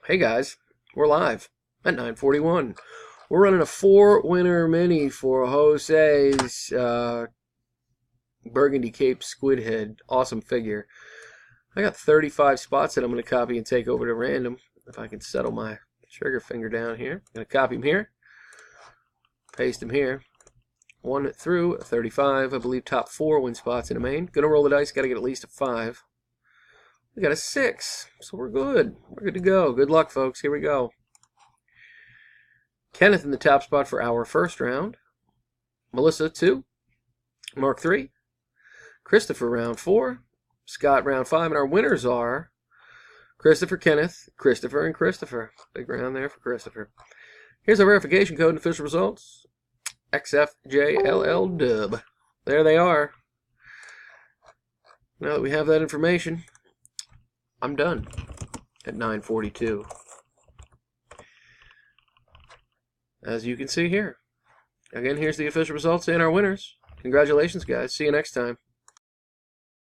Hey guys, we're live at 9:41. We're running a 4-winner mini for Jose's Burgundy Cape Squidhead. Awesome figure. I got 35 spots that I'm going to copy and take over to random. If I can settle my trigger finger down here. I'm going to copy him here. Paste him here. 1 through 35. I believe top 4 win spots in a main. Going to roll the dice. Got to get at least a 5. We got a 6, so we're good. We're good to go. Good luck, folks. Here we go. Kenneth in the top spot for our first round. Melissa, 2. Mark, 3. Christopher, round 4. Scott, round 5. And our winners are Christopher, Kenneth, Christopher, and Christopher. Big round there for Christopher. Here's our verification code and official results. XFJLL There they are. Now that we have that information, I'm done at 9:42. As you can see here. Again, here's the official results and our winners. Congratulations, guys. See you next time.